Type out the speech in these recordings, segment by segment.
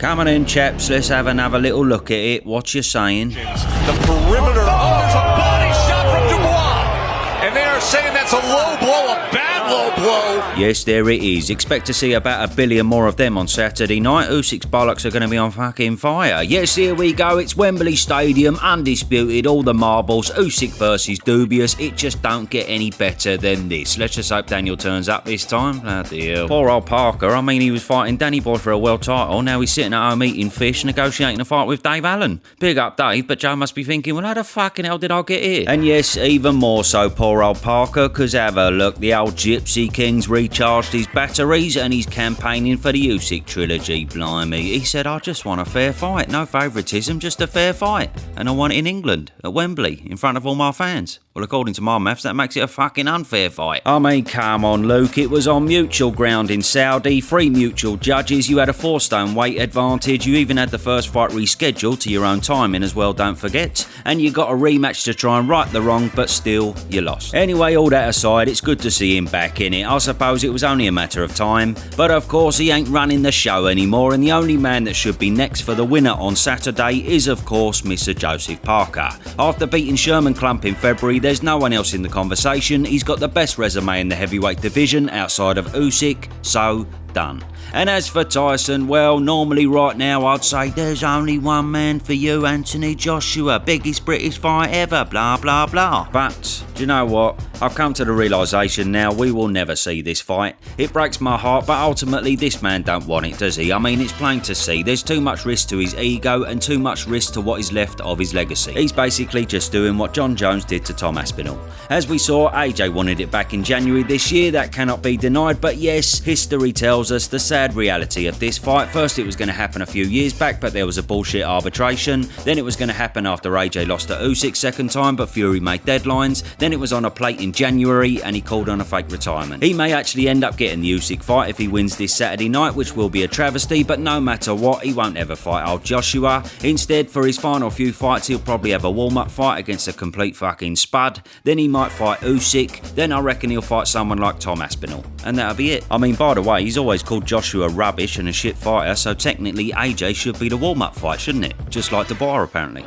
Come on in, chaps, let's have another little look at it. What you saying? The perimeter. Oh, there's a body shot from Dubois. And they are saying that's a low blow, a bad low blow. Yes, there it is. Expect to see about 1 billion more of them on Saturday night. Usyk's bollocks are going to be on fucking fire. Yes, here we go. It's Wembley Stadium, undisputed, all the marbles. Usyk versus Dubois. It just don't get any better than this. Let's just hope Daniel turns up this time. Bloody hell. Poor old Parker. I mean, he was fighting Danny Boy for a world title. Now he's sitting at home eating fish, negotiating a fight with Dave Allen. Big up Dave, but Joe must be thinking, well, how the fucking hell did I get here? And yes, even more so, poor old Parker, because have a look, the old Gypsy King's recharged his batteries and he's campaigning for the Usyk trilogy. Blimey. He said, I just want a fair fight. No favouritism, just a fair fight. And I want it in England, at Wembley, in front of all my fans. Well, according to my maths, that makes it a fucking unfair fight. I mean, come on, Luke. It was on mutual ground in Saudi. 3 mutual judges. You had a 4-stone weight advantage. You even had the first fight rescheduled to your own timing as well, don't forget. And you got a rematch to try and right the wrong, but still, you lost. Anyway, all that aside, it's good to see him back in it. I suppose it was only a matter of time. But of course, he ain't running the show anymore. And the only man that should be next for the winner on Saturday is, of course, Mr. Joseph Parker. After beating Sherman Klump in February, there's no one else in the conversation. He's got the best resume in the heavyweight division outside of Usyk, so done. And as for Tyson, well, normally right now I'd say there's only one man for you, Anthony Joshua, biggest British fight ever, blah blah blah. But do you know what? I've come to the realisation now we will never see this fight. It breaks my heart, but ultimately this man don't want it, does he? I mean, it's plain to see. There's too much risk to his ego and too much risk to what is left of his legacy. He's basically just doing what John Jones did to Tom Aspinall. As we saw, AJ wanted it back in January this year. That cannot be denied, but yes, history tells us the sad reality of this fight. First, it was going to happen a few years back, but there was a bullshit arbitration. Then it was going to happen after AJ lost to Usyk second time, but Fury made deadlines. Then it was on a plate in January, and he called on a fake retirement. He may actually end up getting the Usyk fight if he wins this Saturday night, which will be a travesty, but no matter what, he won't ever fight old Joshua. Instead, for his final few fights, he'll probably have a warm-up fight against a complete fucking spud. Then he might fight Usyk. Then I reckon he'll fight someone like Tom Aspinall. And that'll be it. I mean, by the way, he's always called Joshua rubbish and a shit fighter, so technically AJ should be the warm-up fight, shouldn't it? Just like Dubois, apparently.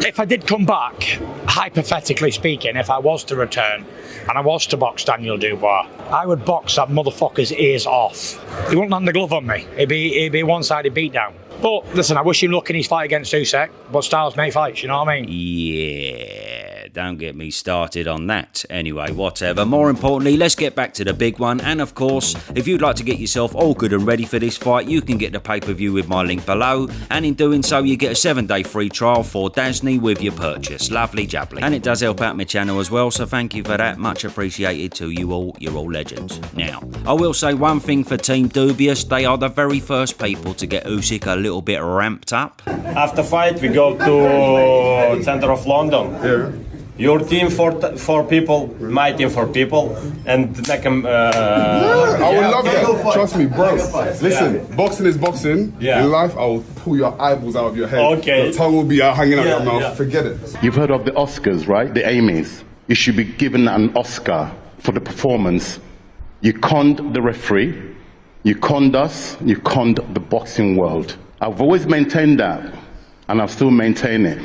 If I did come back, hypothetically speaking, if I was to return and I was to box Daniel Dubois, I would box that motherfucker's ears off. He wouldn't land the glove on me. It'd be a one-sided beatdown. But listen, I wish him luck in his fight against Usyk, but styles make fights, you know what I mean? Yeah, don't get me started on that. Anyway, whatever. More importantly, let's get back to the big one. And of course, if you'd like to get yourself all good and ready for this fight, you can get the pay-per-view with my link below. And in doing so, you get a 7-day free trial for Dasney with your purchase. Lovely jubbly. And it does help out my channel as well, so thank you for that. Much appreciated to you all. You're all legends. Now, I will say one thing for Team Dubois. They are the very first people to get Usyk a little bit ramped up. After fight, we go to center of London. Yeah. Your team for people, my team for people, and I would love that. Trust me, bro. Listen, boxing is boxing. Yeah. In life, I will pull your eyeballs out of your head. Okay. Your tongue will be out hanging out your mouth. Forget it. You've heard of the Oscars, right? The Emmys. You should be given an Oscar for the performance. You conned the referee. You conned us. You conned the boxing world. I've always maintained that, and I'll still maintain it.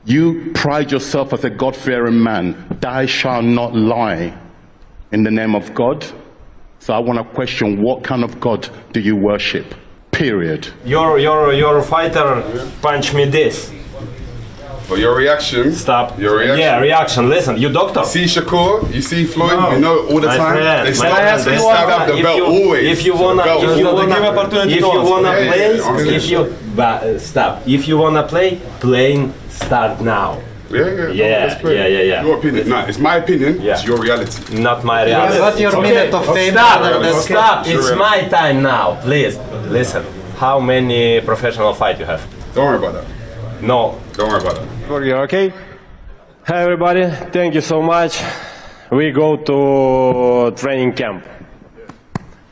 You pride yourself as a God-fearing man. Thou shalt not lie in the name of God. So I want to question, what kind of God do you worship? Period. Your fighter punched me this. But your reaction. Stop. Your reaction. Yeah, reaction. Listen, you doctor. See Shakur, you see Floyd, No. you know all the My time. friend, They my stab friend, they they stab wanna- up the if belt you- always. If you wanna The belt. play, Yeah, if you stop. If you wanna play, start now. Yeah. Let's play. Yeah. Your opinion. No, it's my opinion. Yeah. It's your reality. Not my reality. What's your minute of fame? Stop. Sure. It's my time now. Please listen. How many professional fight you have? Don't worry about that. No. Don't worry about that. Okay. Hi everybody. Thank you so much. We go to training camp.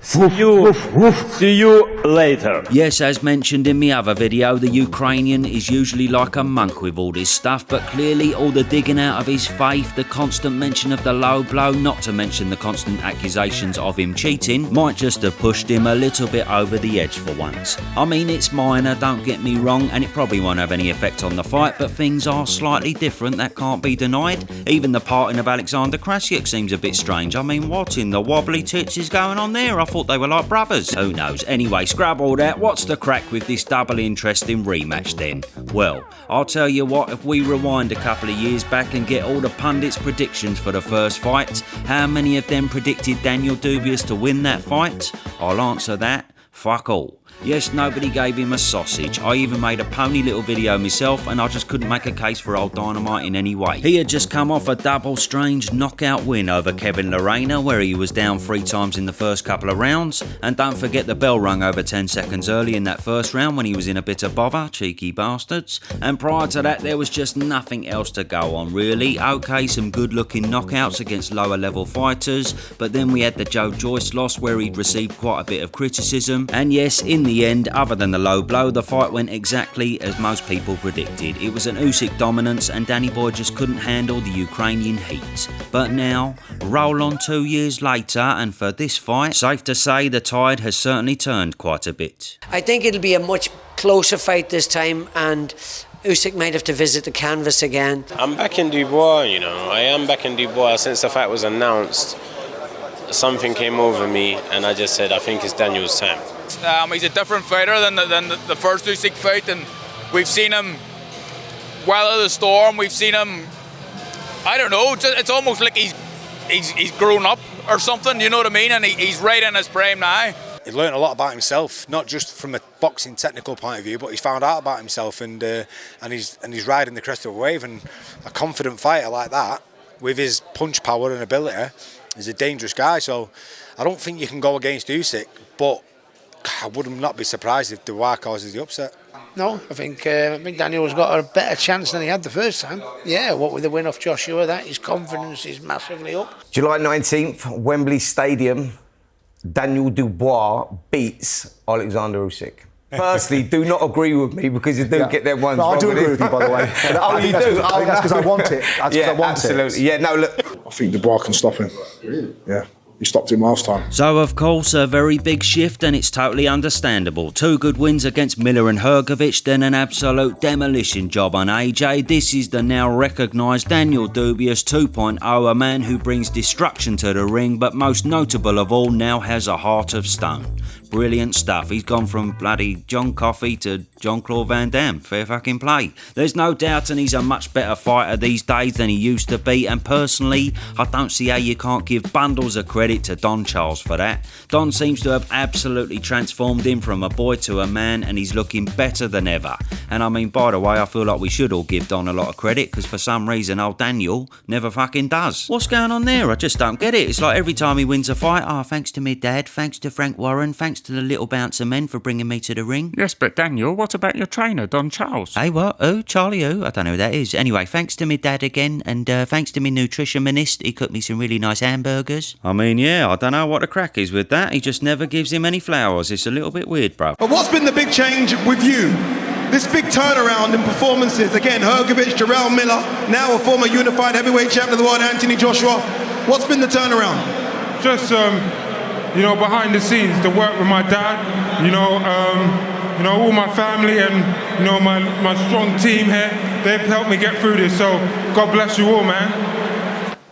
See you later. Yes, as mentioned in my other video, the Ukrainian is usually like a monk with all this stuff, but clearly all the digging out of his faith, the constant mention of the low blow, not to mention the constant accusations of him cheating, might just have pushed him a little bit over the edge for once. I mean, it's minor, don't get me wrong, and it probably won't have any effect on the fight, but things are slightly different, that can't be denied. Even the parting of Alexander Krassyuk seems a bit strange. I mean, what in the wobbly tits is going on there? I thought they were like brothers. Who knows? Anyway, scrub all that. What's the crack with this double interesting rematch then? Well, I'll tell you what, if we rewind a couple of years back and get all the pundits' predictions for the first fight, how many of them predicted Daniel Dubois to win that fight? I'll answer that. Fuck all. Yes, nobody gave him a sausage. I even made a pony little video myself and I just couldn't make a case for old Dynamite in any way. He had just come off a double strange knockout win over Kevin Lerena where he was down 3 times in the first couple of rounds. And don't forget the bell rung over 10 seconds early in that first round when he was in a bit of bother, cheeky bastards. And prior to that there was just nothing else to go on really. Okay, some good looking knockouts against lower level fighters, but then we had the Joe Joyce loss where he'd received quite a bit of criticism. And yes, in the end, other than the low blow, the fight went exactly as most people predicted. It was an Usyk dominance and Danny Boy just couldn't handle the Ukrainian heat. But now, roll on 2 years later, and for this fight, safe to say the tide has certainly turned quite a bit. I think it'll be a much closer fight this time, and Usyk might have to visit the canvas again. I'm back in Dubois, you know. I am back in Dubois since the fight was announced. Something came over me and I just said, I think it's Daniel's time. He's a different fighter than the first Usyk fight, and we've seen him weather the storm. We've seen him, I don't know, it's almost like he's grown up or something, you know what I mean? And he's right in his prime now. He's learned a lot about himself, not just from a boxing technical point of view, but he's found out about himself and he's riding the crest of a wave. And a confident fighter like that, with his punch power and ability, is a dangerous guy. So I don't think you can go against Usyk, but I would not be surprised if Dubois causes the upset. No, I think Daniel's got a better chance than he had the first time. Yeah, what with the win off Joshua, his confidence is massively up. July 19th, Wembley Stadium, Daniel Dubois beats Alexander Usyk. Firstly, do not agree with me because you do get them ones wrong. I do agree with you, by the way. Oh, you do? I think that's because I want it. Absolutely. Yeah, no, look. I think Dubois can stop him. Really? Yeah. He stopped him last time. So, of course, a very big shift, and it's totally understandable. 2 good wins against Miller and Hrgovic, then an absolute demolition job on AJ. This is the now recognised Daniel Dubois 2.0, a man who brings destruction to the ring, but most notable of all, now has a heart of stone. Brilliant stuff. He's gone from bloody John Coffey to Jean-Claude Van Damme. Fair fucking play. There's no doubt, and he's a much better fighter these days than he used to be, and personally, I don't see how you can't give bundles of credit to Don Charles for that. Don seems to have absolutely transformed him from a boy to a man, and he's looking better than ever. And I mean, by the way, I feel like we should all give Don a lot of credit, because for some reason old Daniel never fucking does. What's going on there? I just don't get it. It's like every time he wins a fight, thanks to me dad, thanks to Frank Warren, thanks to the little bouncer men for bringing me to the ring. Yes, but Daniel, what about your trainer, Don Charles? Hey, what? Who? Charlie who? I don't know who that is. Anyway, thanks to me dad again, and thanks to me nutritionist. He cooked me some really nice hamburgers. I mean, yeah, I don't know what the crack is with that. He just never gives him any flowers. It's a little bit weird, bro. But what's been the big change with you? This big turnaround in performances. Again, Hrgovic, Jarrell Miller, now a former unified heavyweight champion of the world, Anthony Joshua. What's been the turnaround? Just, behind the scenes, the work with my dad, all my family and, my strong team here, they've helped me get through this. So God bless you all, man.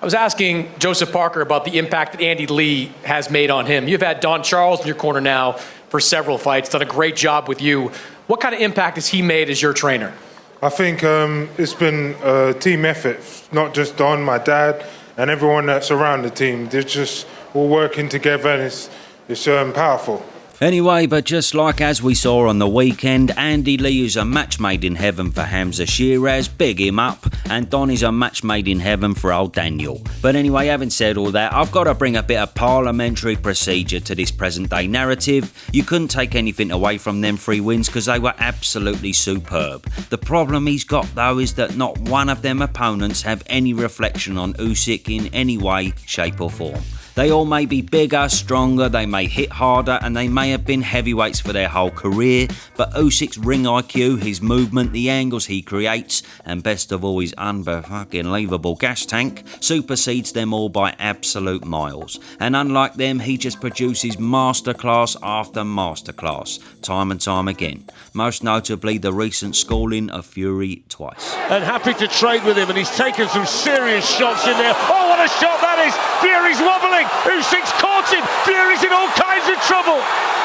I was asking Joseph Parker about the impact that Andy Lee has made on him. You've had Don Charles in your corner now for several fights, done a great job with you. What kind of impact has he made as your trainer? I think it's been a team effort, not just Don, my dad, and everyone that's around the team. They're just all working together, and it's powerful. Anyway, but just like as we saw on the weekend, Andy Lee is a match made in heaven for Hamza Shiraz, big him up, and Don is a match made in heaven for old Daniel. But anyway, having said all that, I've got to bring a bit of parliamentary procedure to this present day narrative. You couldn't take anything away from them 3 wins because they were absolutely superb. The problem he's got though is that not one of them opponents have any reflection on Usyk in any way, shape or form. They all may be bigger, stronger, they may hit harder, and they may have been heavyweights for their whole career, but Usyk's ring IQ, his movement, the angles he creates, and best of all his unbelievable gas tank, supersedes them all by absolute miles. And unlike them, he just produces masterclass after masterclass, time and time again. Most notably the recent schooling of Fury twice. And happy to trade with him, and he's taken some serious shots in there. Oh, what a shot that is! Fury's wobbling, Usyk's caught him, Fury's in all kinds of trouble.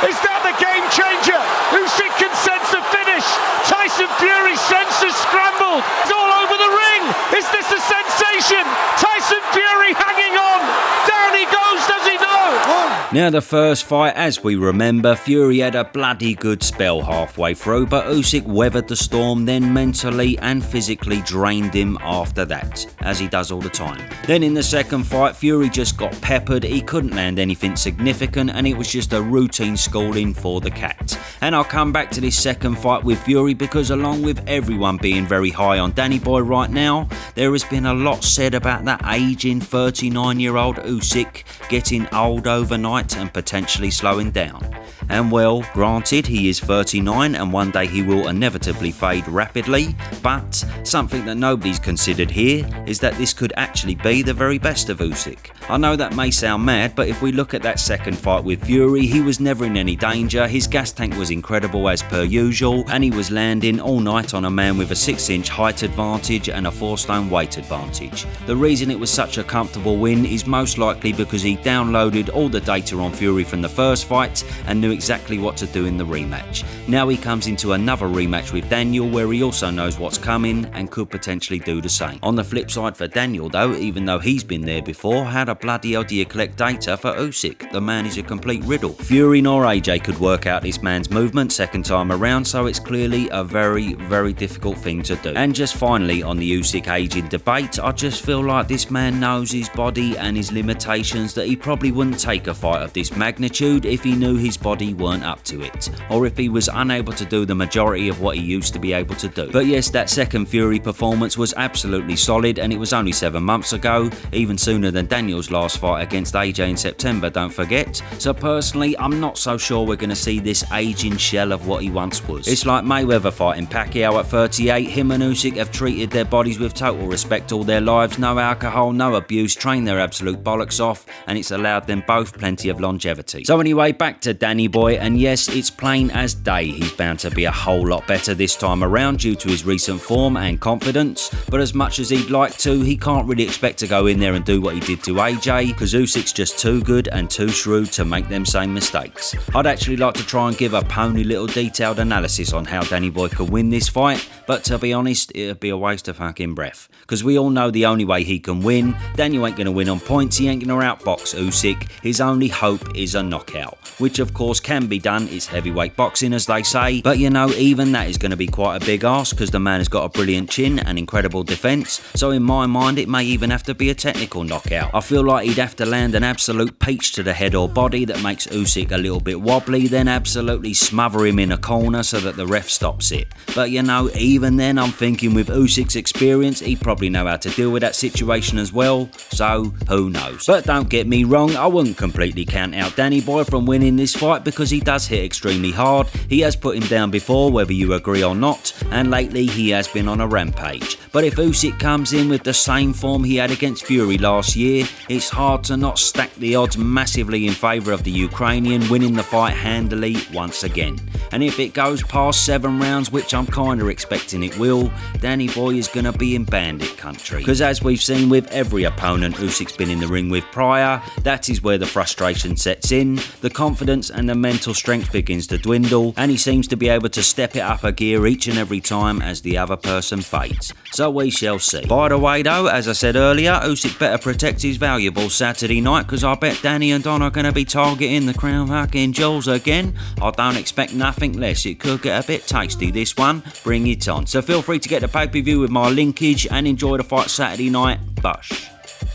Is that the game changer? Usyk can sense the finish. Tyson Fury senses scrambled. He's all over the ring. Is this a sensation? Tyson Fury hanging on. Down he goes, does he know? Now the first fight, as we remember, Fury had a bloody good spell halfway through, but Usyk weathered the storm, then mentally and physically drained him after that, as he does all the time. Then in the second fight, Fury just got peppered, he couldn't land anything significant, and it was just a routine schooling for the cat. And I'll come back to this second fight with Fury because along with everyone being very high on Danny Boy right now, there has been a lot said about that aging 39-year-old Usyk getting old overnight and potentially slowing down. And well, granted, he is 39 and one day he will inevitably fade rapidly, but something that nobody's considered here is that this could actually be the very best of Usyk. I know that may sound mad, but if we look at that second fight with Fury, he was never in any danger, his gas tank was incredible as per usual, and he was landing all night on a man with a 6-inch height advantage and a 4-stone weight advantage. The reason it was such a comfortable win is most likely because he downloaded all the data on Fury from the first fight and knew exactly what to do in the rematch. Now he comes into another rematch with Daniel where he also knows what's coming and could potentially do the same. On the flip side for Daniel though, even though he's been there before, how the bloody hell do you collect data for Usyk? The man is a complete riddle. Fury nor AJ could work out this man's movement second time around, so it's clearly a very, very difficult thing to do. And just finally on the Usyk aging debate, I just feel like this man knows his body and his limitations, that he probably wouldn't take a fight of this magnitude if he knew his body weren't up to it, or if he was unable to do the majority of what he used to be able to do. But yes, that second Fury performance was absolutely solid, and it was only 7 months ago, even sooner than Daniel's last fight against AJ in September, don't forget. So personally, I'm not so sure we're going to see this aging shell of what he once was. It's like Mayweather fighting Pacquiao at 38, him and Usyk have treated their bodies with total respect all their lives, no alcohol, no abuse, trained their absolute bollocks off, and it's allowed them both plenty of longevity. So anyway, back to Danny Boy, and yes, it's plain as day he's bound to be a whole lot better this time around due to his recent form and confidence, but as much as he'd like to, he can't really expect to go in there and do what he did to AJ, because Usyk's just too good and too shrewd to make them same mistakes. I'd actually like to try and give a pony little detailed analysis on how Danny Boy could win this fight, but to be honest, it'd be a waste of fucking breath, because we all know the only way he can win, Daniel ain't going to win on points, he ain't going to outbox Usyk, his only hope is a knockout, which of course can be done, it's heavyweight boxing as they say, but you know, even that is going to be quite a big ask because the man has got a brilliant chin and incredible defence, so in my mind it may even have to be a technical knockout. I feel like he'd have to land an absolute peach to the head or body that makes Usyk a little bit wobbly, then absolutely smother him in a corner so that the ref stops it. But you know, even then I'm thinking with Usyk's experience, he'd probably know how to deal with that situation as well, so who knows. But don't get me wrong, I wouldn't completely count out Danny Boy from winning this fight because he does hit extremely hard, he has put him down before whether you agree or not, and lately he has been on a rampage. But if Usyk comes in with the same form he had against Fury last year, it's hard to not stack the odds massively in favour of the Ukrainian winning the fight handily once again. And if it goes past 7 rounds, which I'm kinda expecting it will, Danny Boy is gonna be in bandit country. Because as we've seen with every opponent Usyk's been in the ring with prior, that is where the frustration sets in, the confidence and the mental strength begins to dwindle, and he seems to be able to step it up a gear each and every time as the other person fades. So we shall see. By the way though, as I said earlier, Usyk better protect his valuables Saturday night, because I bet Danny and Don are going to be targeting the crown fucking jewels again. I don't expect nothing less, it could get a bit tasty this one, bring it on. So feel free to get the pay-per-view with my linkage and enjoy the fight Saturday night. Bush.